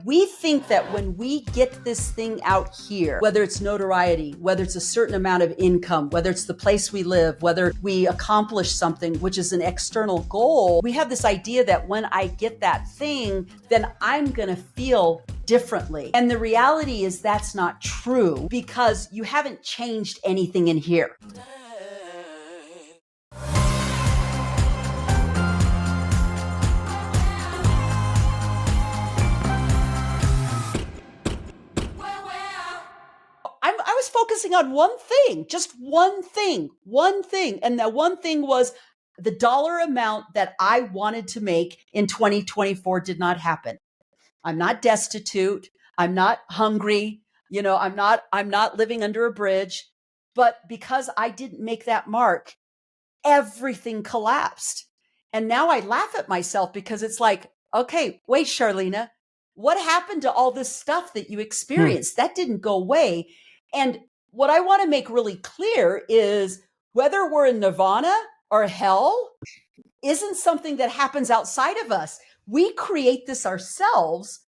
We think that when we get this thing out here, whether it's notoriety, whether it's a certain amount of income, whether it's the place we live, whether we accomplish something, which is an external goal, we have this idea that when I get that thing, then I'm going to feel differently. And the reality is that's not true because you haven't changed anything in here. I was focusing on one thing, just one thing. And that one thing was the dollar amount that I wanted to make in 2024 did not happen. I'm not destitute. I'm not hungry. I'm not living under a bridge. But because I didn't make that mark, everything collapsed. And now I laugh at myself because it's like, okay, wait, Charleanea, what happened to all this stuff that you experienced? That didn't go away. And what I want to make really clear is whether we're in nirvana or hell isn't something that happens outside of us. We create this ourselves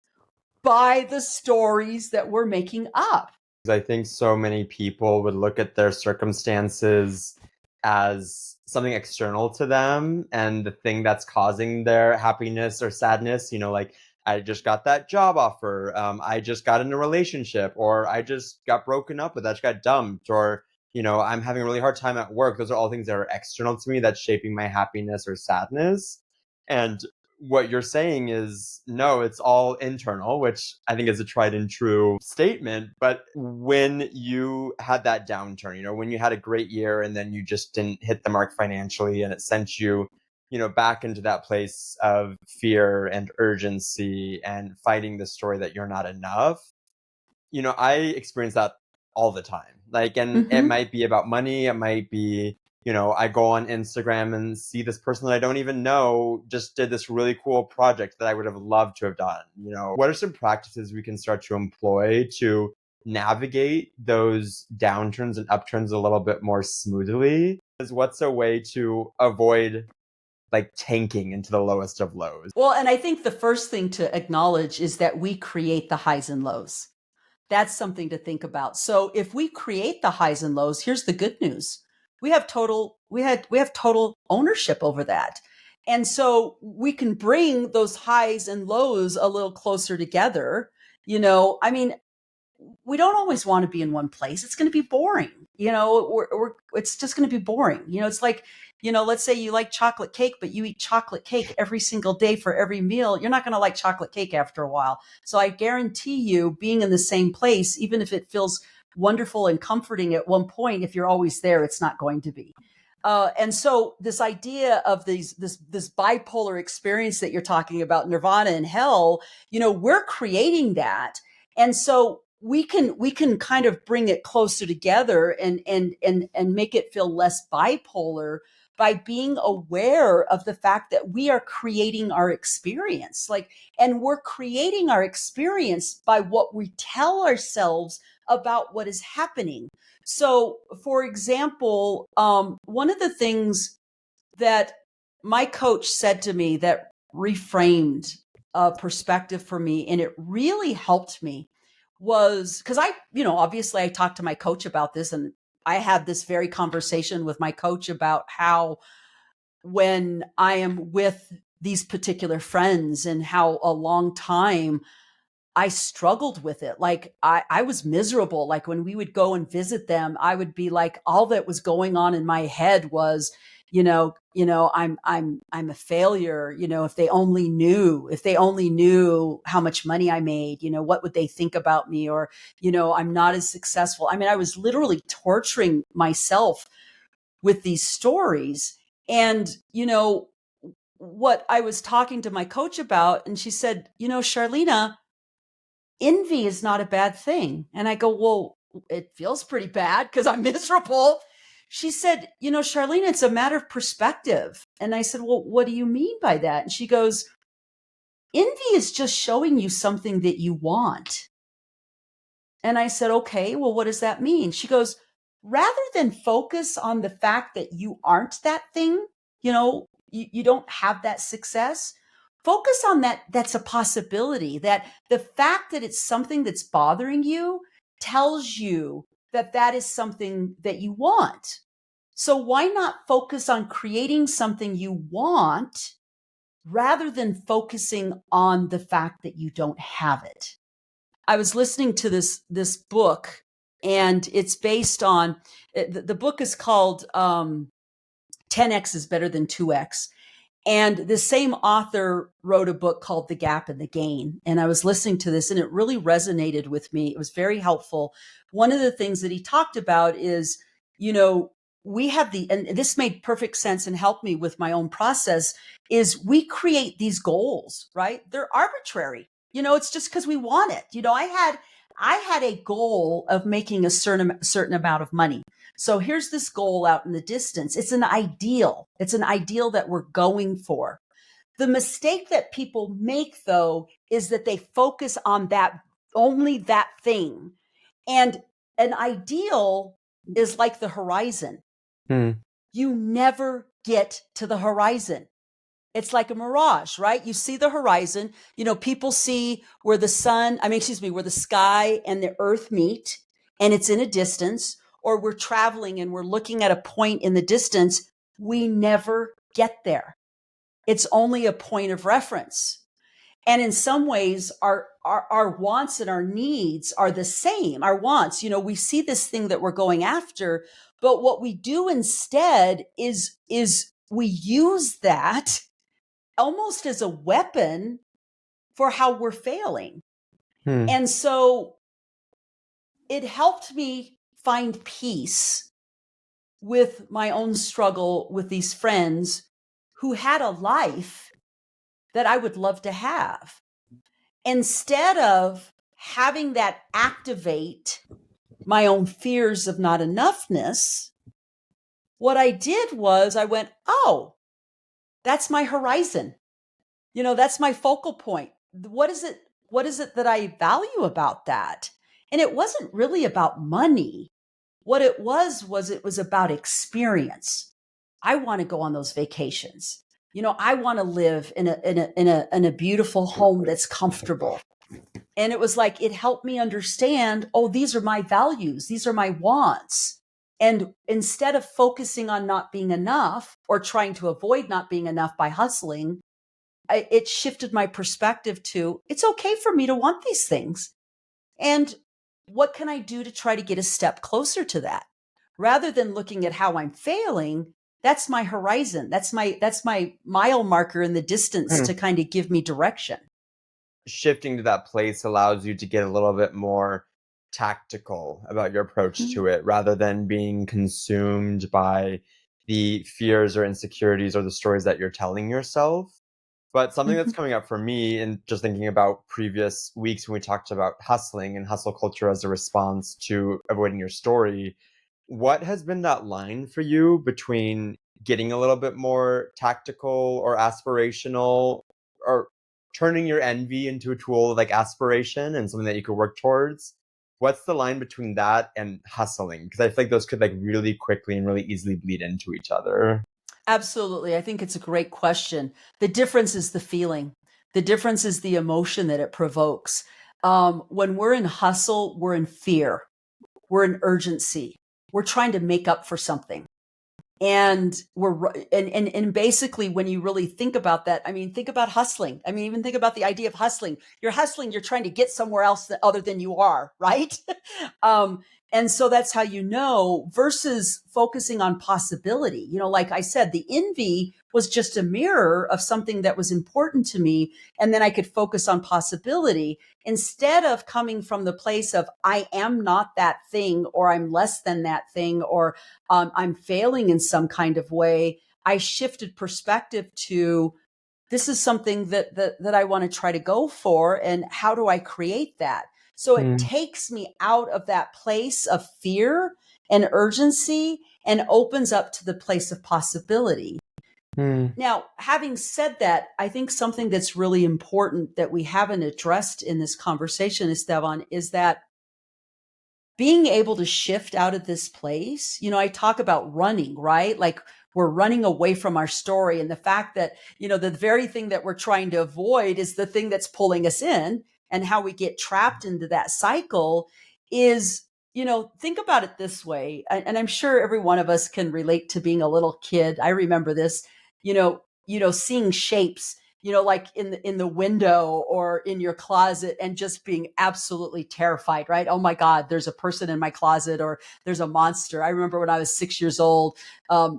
by the stories that we're making up. I think so many people would look at their circumstances as something external to them and the thing that's causing their happiness or sadness, like I just got that job offer, I just got in a relationship, or I just got broken up with, I just got dumped, or I'm having a really hard time at work. Those are all things that are external to me that's shaping my happiness or sadness. And what you're saying is, no, it's all internal, which I think is a tried and true statement. But when you had that downturn, when you had a great year and then you just didn't hit the mark financially and it sent you, back into that place of fear and urgency and fighting the story that you're not enough, I experience that all the time. It might be about money. It might be, I go on Instagram and see this person that I don't even know just did this really cool project that I would have loved to have done. What are some practices we can start to employ to navigate those downturns and upturns a little bit more smoothly? What's a way to avoid tanking into the lowest of lows? Well, and I think the first thing to acknowledge is that we create the highs and lows. That's something to think about. So if we create the highs and lows, here's the good news. We have total ownership over that. And so we can bring those highs and lows a little closer together. We don't always want to be in one place. It's going to be boring. It's just going to be boring. It's like, let's say you like chocolate cake, but you eat chocolate cake every single day for every meal. You're not going to like chocolate cake after a while. So I guarantee you being in the same place, even if it feels wonderful and comforting at one point, if you're always there, it's not going to be. And so this idea of this bipolar experience that you're talking about, nirvana and hell, we're creating that. And so we can kind of bring it closer together and make it feel less bipolar by being aware of the fact that we are creating our experience. And we're creating our experience by what we tell ourselves about what is happening. So, for example, one of the things that my coach said to me that reframed a perspective for me, and it really helped me, was because obviously I talked to my coach about this, and I had this very conversation with my coach about how when I am with these particular friends and how a long time I struggled with it. I was miserable. Like when we would go and visit them, I would be like, all that was going on in my head was, I'm a failure. If they only knew how much money I made, what would they think about me? Or, I'm not as successful. I mean, I was literally torturing myself with these stories. And, what I was talking to my coach about, and she said, Charleanea, envy is not a bad thing. And I go, well, it feels pretty bad because I'm miserable. She said, Charleanea, it's a matter of perspective. And I said, well, what do you mean by that? And she goes, envy is just showing you something that you want. And I said, okay, well, what does that mean? She goes, rather than focus on the fact that you aren't that thing, you don't have that success, focus on that. That's a possibility. That the fact that it's something that's bothering you tells you that that is something that you want. So why not focus on creating something you want rather than focusing on the fact that you don't have it? I was listening to this book, and it's based on the book is called 10x is better than 2x. And the same author wrote a book called The Gap and the Gain. And I was listening to this and it really resonated with me. It was very helpful. One of the things that he talked about is, we have and this made perfect sense and helped me with my own process, is we create these goals, right? They're arbitrary. It's just because we want it. I had a goal of making a certain amount of money. So here's this goal out in the distance. It's an ideal. It's an ideal that we're going for. The mistake that people make, though, is that they focus on only that thing. And an ideal is like the horizon. You never get to the horizon. It's like a mirage, right? You see the horizon. People see where the sky and the earth meet, and it's in a distance, or we're traveling and we're looking at a point in the distance. We never get there. It's only a point of reference. And in some ways, our wants and our needs are the same. Our wants, we see this thing that we're going after, but what we do instead is we use that almost as a weapon for how we're failing. And so it helped me find peace with my own struggle with these friends who had a life that I would love to have. Instead of having that activate my own fears of not enoughness, what I did was I went, oh, that's my horizon. That's my focal point. What is it that I value about that? And it wasn't really about money. What it was about experience. I want to go on those vacations. I want to live in a beautiful home that's comfortable. And it was like, it helped me understand, oh, these are my values. These are my wants. And instead of focusing on not being enough or trying to avoid not being enough by hustling, it shifted my perspective to, it's okay for me to want these things. And what can I do to try to get a step closer to that? Rather than looking at how I'm failing, that's my horizon. That's my mile marker in the distance to kind of give me direction. Shifting to that place allows you to get a little bit more tactical about your approach to it, rather than being consumed by the fears or insecurities or the stories that you're telling yourself. But something that's coming up for me, and just thinking about previous weeks when we talked about hustling and hustle culture as a response to avoiding your story, what has been that line for you between getting a little bit more tactical or aspirational, or turning your envy into a tool of like aspiration and something that you could work towards? What's the line between that and hustling? Because I feel like those could like really quickly and really easily bleed into each other. Absolutely. I think it's a great question. The difference is the feeling. The difference is the emotion that it provokes. When we're in hustle, we're in fear. We're in urgency. We're trying to make up for something. And and basically, when you really think about that, think about hustling. Even think about the idea of hustling. You're hustling, you're trying to get somewhere else other than you are, right? And so that's how versus focusing on possibility. Like I said, the envy was just a mirror of something that was important to me. And then I could focus on possibility instead of coming from the place of, I am not that thing, or I'm less than that thing, or I'm failing in some kind of way. I shifted perspective to, this is something that I want to try to go for. And how do I create that? So it takes me out of that place of fear and urgency and opens up to the place of possibility. Now, having said that, I think something that's really important that we haven't addressed in this conversation, Esteban, is that being able to shift out of this place, I talk about running, right? Like we're running away from our story. And the fact that, the very thing that we're trying to avoid is the thing that's pulling us in, and how we get trapped into that cycle is, think about it this way. And I'm sure every one of us can relate to being a little kid. I remember this, seeing shapes, like in the window or in your closet, and just being absolutely terrified, right? Oh my God, there's a person in my closet, or there's a monster. I remember when I was 6 years old, I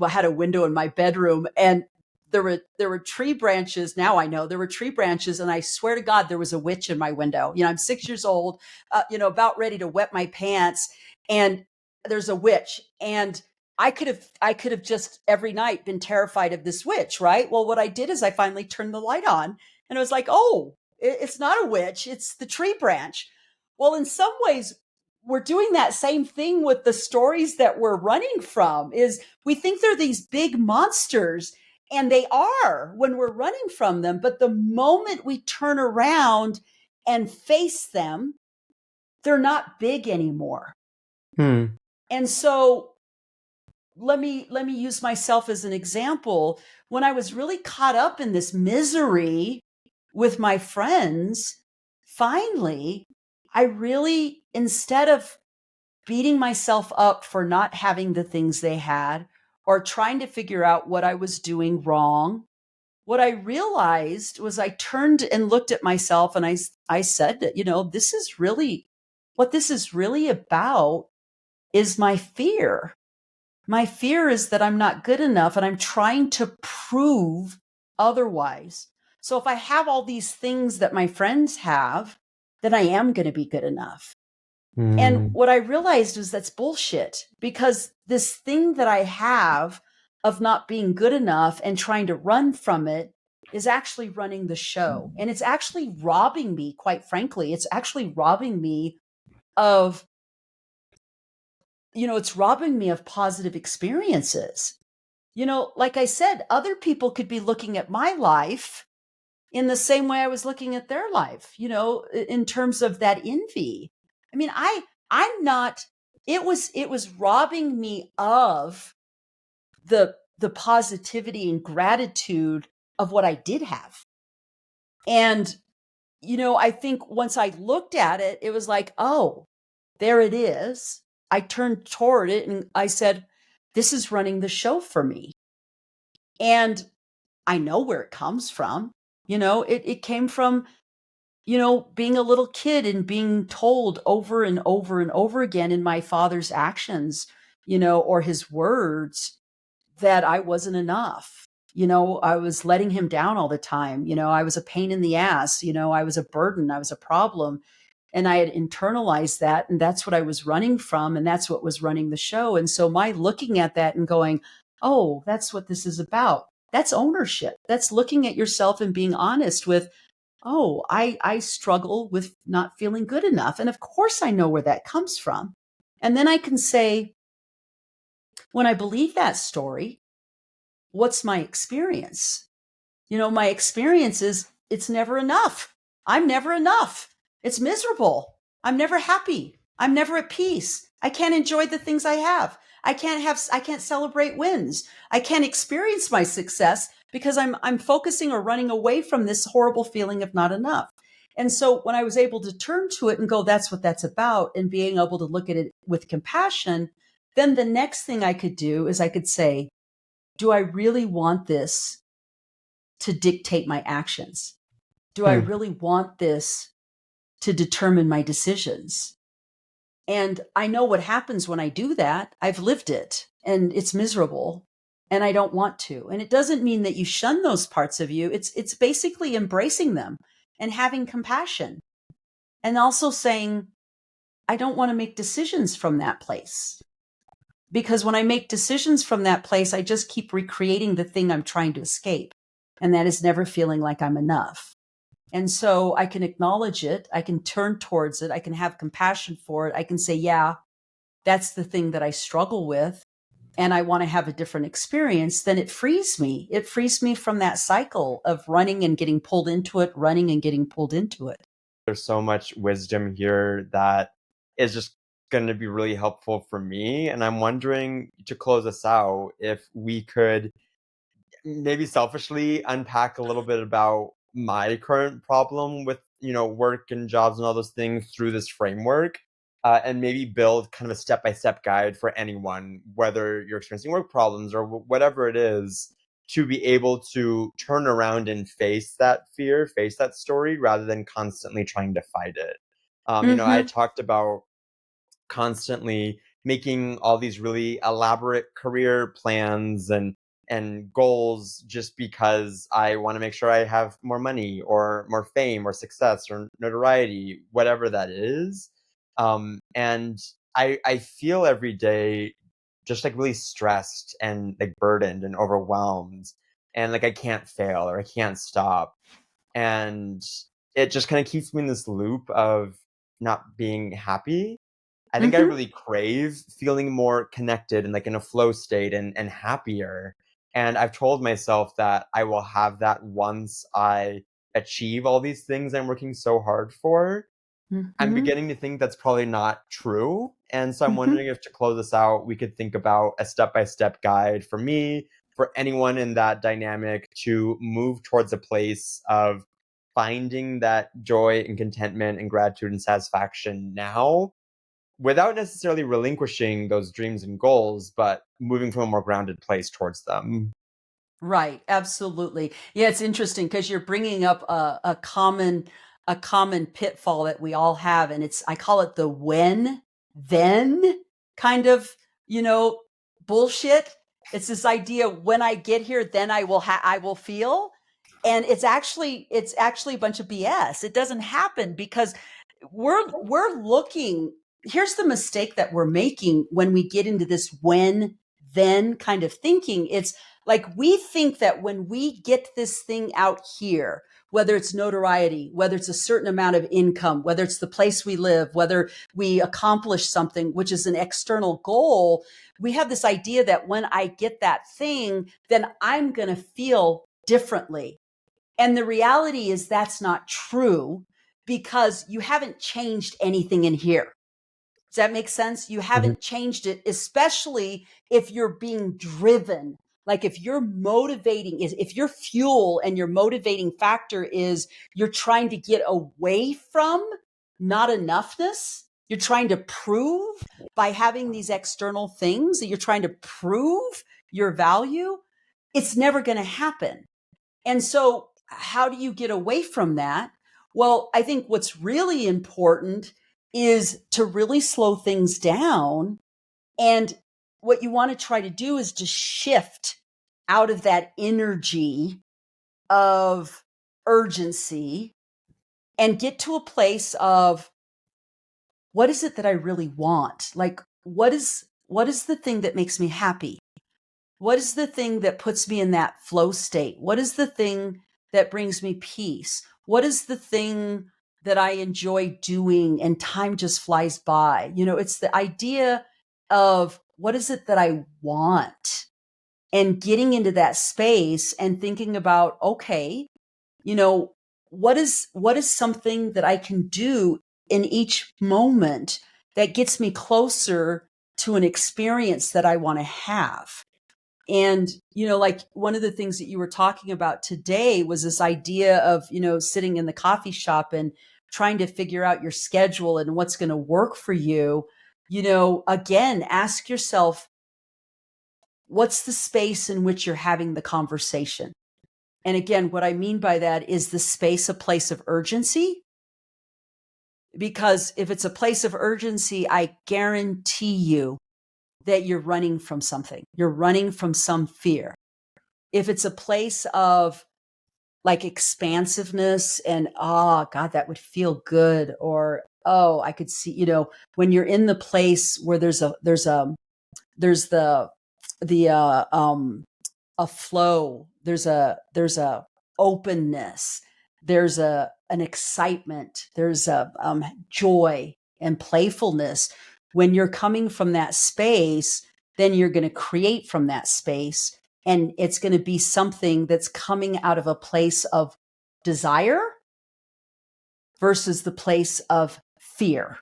had a window in my bedroom, and there were tree branches. Now I know there were tree branches, and I swear to God, there was a witch in my window. I'm 6 years old, about ready to wet my pants, and there's a witch. And I could have just every night been terrified of this witch, right? Well, what I did is I finally turned the light on, and it was like, oh, it's not a witch, it's the tree branch. Well, in some ways, we're doing that same thing with the stories that we're running from. Is we think they're these big monsters, and they are when we're running from them. But the moment we turn around and face them, they're not big anymore. And so let me use myself as an example. When I was really caught up in this misery with my friends, finally, I really, instead of beating myself up for not having the things they had, or trying to figure out what I was doing wrong, what I realized was I turned and looked at myself, and I said that, this is really what this is really about, is my fear. My fear is that I'm not good enough, and I'm trying to prove otherwise. So if I have all these things that my friends have, then I am going to be good enough. And what I realized is that's bullshit, because this thing that I have of not being good enough and trying to run from it is actually running the show. And it's actually robbing me, quite frankly. It's actually robbing me of, it's robbing me of positive experiences. Like I said, other people could be looking at my life in the same way I was looking at their life, in terms of that envy. I mean, I'm not, it was robbing me of the positivity and gratitude of what I did have. And, I think once I looked at it, it was like, oh, there it is. I turned toward it and I said, this is running the show for me. And I know where it comes from. It came from, being a little kid and being told over and over and over again in my father's actions, or his words, that I wasn't enough. I was letting him down all the time. I was a pain in the ass. I was a burden. I was a problem. And I had internalized that. And that's what I was running from. And that's what was running the show. And so my looking at that and going, oh, that's what this is about. That's ownership. That's looking at yourself and being honest with, oh, I struggle with not feeling good enough. And of course I know where that comes from. And then I can say, when I believe that story, what's my experience? My experience is it's never enough. I'm never enough. It's miserable. I'm never happy. I'm never at peace. I can't enjoy the things I have. I can't celebrate wins. I can't experience my success because I'm focusing or running away from this horrible feeling of not enough. And so when I was able to turn to it and go, that's what that's about, and being able to look at it with compassion, then the next thing I could do is I could say, do I really want this to dictate my actions? Do I really want this to determine my decisions? And I know what happens when I do that. I've lived it, and it's miserable, and I don't want to. And it doesn't mean that you shun those parts of you. It's basically embracing them and having compassion, and also saying, I don't want to make decisions from that place. Because when I make decisions from that place, I just keep recreating the thing I'm trying to escape. And that is never feeling like I'm enough. And so I can acknowledge it. I can turn towards it. I can have compassion for it. I can say, yeah, that's the thing that I struggle with, and I want to have a different experience. Then it frees me. It frees me from that cycle of running and getting pulled into it, running and getting pulled into it. There's so much wisdom here that is just going to be really helpful for me. And I'm wondering, to close us out, if we could maybe selfishly unpack a little bit about my current problem with, work and jobs and all those things through this framework, and maybe build kind of a step-by-step guide for anyone, whether you're experiencing work problems or whatever it is, to be able to turn around and face that fear, face that story, rather than constantly trying to fight it. I Mm-hmm. talked about constantly making all these really elaborate career plans and goals just because I want to make sure I have more money or more fame or success or notoriety, whatever that is. And I feel every day just like really stressed and like burdened and overwhelmed, and like I can't fail or I can't stop. And it just kind of keeps me in this loop of not being happy. I think I Mm-hmm. really crave feeling more connected and like in a flow state and happier. And I've told myself that I will have that once I achieve all these things I'm working so hard for. I'm Mm-hmm. beginning to think that's probably not true. And so I'm Mm-hmm. wondering if, to close this out, we could think about a step by step guide for me, for anyone in that dynamic, to move towards a place of finding that joy and contentment and gratitude and satisfaction now, without necessarily relinquishing those dreams and goals, but moving from a more grounded place towards them. Right, absolutely. Yeah, it's interesting because you're bringing up a common pitfall that we all have, and I call it the when then kind of, you know, bullshit. It's this idea, when I get here, then I will feel, and it's actually a bunch of BS. It doesn't happen because we're looking. Here's the mistake that we're making when we get into this when then kind of thinking. It's like, we think that when we get this thing out here, whether it's notoriety, whether it's a certain amount of income, whether it's the place we live, whether we accomplish something, which is an external goal, we have this idea that when I get that thing, then I'm going to feel differently. And the reality is that's not true, because you haven't changed anything in here. Does that make sense? You Mhm. haven't changed it, especially if you're being driven. Like, if if your fuel and your motivating factor is you're trying to get away from not enoughness, you're trying to prove by having these external things that you're trying to prove your value, it's never going to happen. And so, how do you get away from that? Well, I think what's really important is to really slow things down. And what you want to try to do is to shift out of that energy of urgency and get to a place of, what is it that I really want? Like, what is the thing that makes me happy? What is the thing that puts me in that flow state? What is the thing that brings me peace? What is the thing that I enjoy doing and time just flies by? It's the idea of, what is it that I want? And getting into that space and thinking about, okay, you know, what is something that I can do in each moment that gets me closer to an experience that I want to have? And, like, one of the things that you were talking about today was this idea of, sitting in the coffee shop and trying to figure out your schedule and what's going to work for you. Again, ask yourself, what's the space in which you're having the conversation? And again, what I mean by that is the space, a place of urgency. Because if it's a place of urgency, I guarantee you that you're running from something. You're running from some fear. If it's a place of, like, expansiveness and, oh God, that would feel good, or, oh, I could see, when you're in the place where there's the a flow, there's a openness, there's an excitement, there's a joy and playfulness. When you're coming from that space, then you're going to create from that space, and it's going to be something that's coming out of a place of desire versus the place of fear.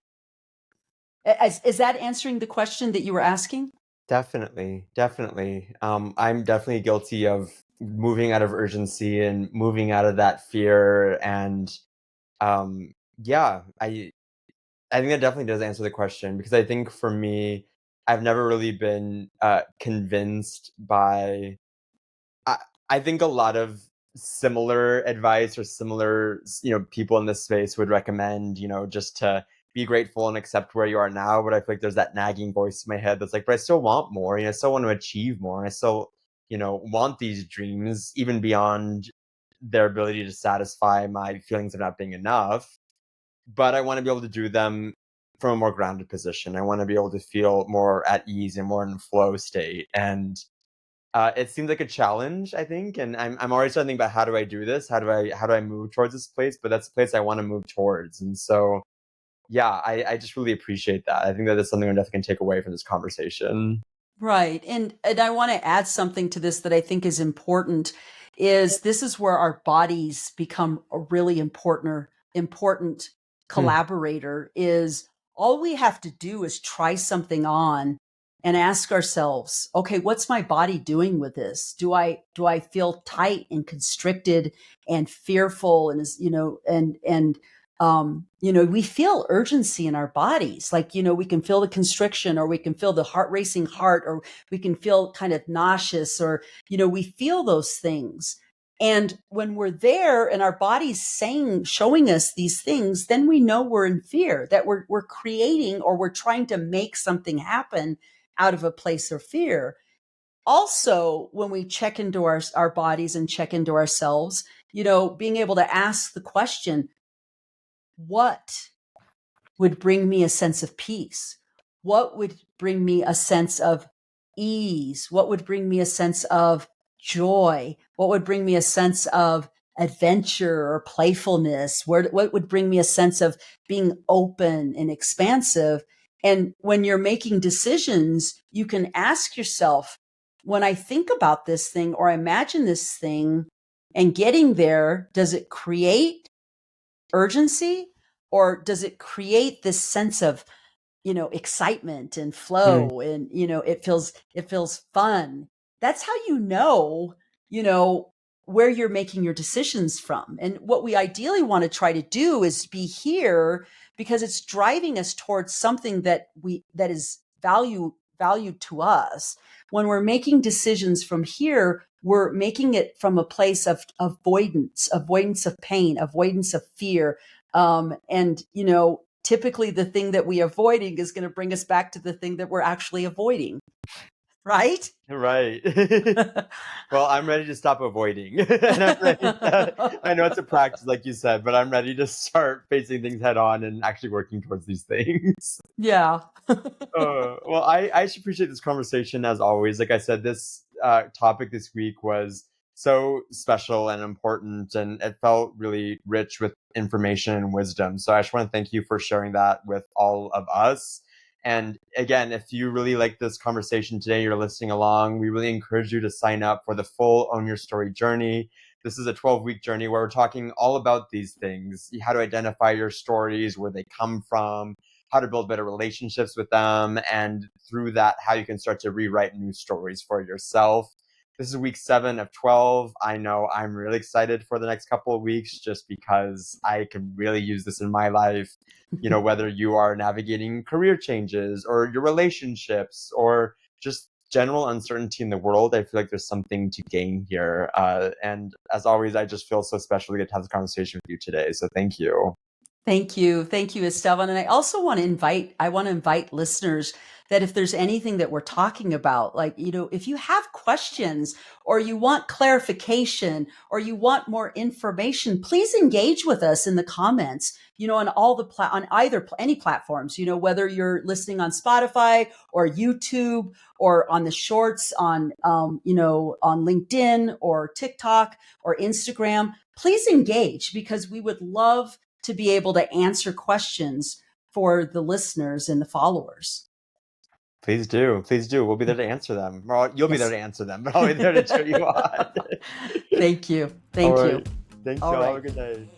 Is that answering the question that you were asking? Definitely, definitely. I'm definitely guilty of moving out of urgency and moving out of that fear. And um, yeah, I think that definitely does answer the question, because I think for me, I've never really been convinced by. I, I think a lot of similar advice or similar, people in this space would recommend, just to be grateful and accept where you are now. But I feel like there's that nagging voice in my head that's like, but I still want more. I still want to achieve more. And I still, want these dreams even beyond their ability to satisfy my feelings of not being enough. But I want to be able to do them from a more grounded position. I want to be able to feel more at ease and more in flow state. And it seems like a challenge, I think, and I'm already starting to think about, how do I do this? How do I move towards this place? But that's the place I want to move towards. And so, yeah, I just really appreciate that. I think that is something I'm definitely gonna take away from this conversation. Right. And I want to add something to this that I think is important, is this is where our bodies become a really important Hmm. collaborator. Is all we have to do is try something on and ask ourselves, okay, what's my body doing with this? Do I feel tight and constricted and fearful, and is, we feel urgency in our bodies. Like, we can feel the constriction, or we can feel the heart racing heart, or we can feel kind of nauseous, or, we feel those things. And when we're there and our body's showing us these things, then we know we're in fear, that we're creating, or we're trying to make something happen out of a place of fear. Also, when we check into our bodies and check into ourselves, being able to ask the question, what would bring me a sense of peace? What would bring me a sense of ease? What would bring me a sense of joy? What would bring me a sense of adventure or playfulness? What would bring me a sense of being open and expansive? And when you're making decisions, you can ask yourself, when I think about this thing or imagine this thing and getting there, does it create urgency, or does it create this sense of, excitement and Hmm. flow, and, it feels fun? That's how you know where you're making your decisions from. And what we ideally want to try to do is be here, because it's driving us towards something that is valued to us. When we're making decisions from here, we're making it from a place of avoidance of pain, avoidance of fear. And, typically the thing that we avoiding is going to bring us back to the thing that we're actually avoiding. Right. Right. Well, I'm ready to stop avoiding. And I'm ready I know it's a practice, like you said, but I'm ready to start facing things head on and actually working towards these things. Yeah. Well, I should appreciate this conversation as always. Like I said, this topic this week was so special and important, and it felt really rich with information and wisdom. So I just want to thank you for sharing that with all of us. And again, if you really like this conversation today, you're listening along, we really encourage you to sign up for the full Own Your Story journey. This is a 12-week journey where we're talking all about these things: how to identify your stories, where they come from, how to build better relationships with them, and through that, how you can start to rewrite new stories for yourself. This is week 7 of 12. I know I'm really excited for the next couple of weeks, just because I can really use this in my life. Whether you are navigating career changes or your relationships or just general uncertainty in the world, I feel like there's something to gain here. And as always, I just feel so special to get to have this conversation with you today. So thank you. Thank you. Thank you, Esteban. And I also want to invite listeners that if there's anything that we're talking about, like, if you have questions, or you want clarification, or you want more information, please engage with us in the comments, on on any platforms, whether you're listening on Spotify or YouTube, or on the shorts on LinkedIn or TikTok or Instagram. Please engage, because we would love to be able to answer questions for the listeners and the followers. Please do. Please do. We'll be there to answer them. Well, you'll be there Yes. to answer them, but I'll be there to cheer you on. Thank you. All Thank you. right. Thanks, All y'all. Have a right. good night.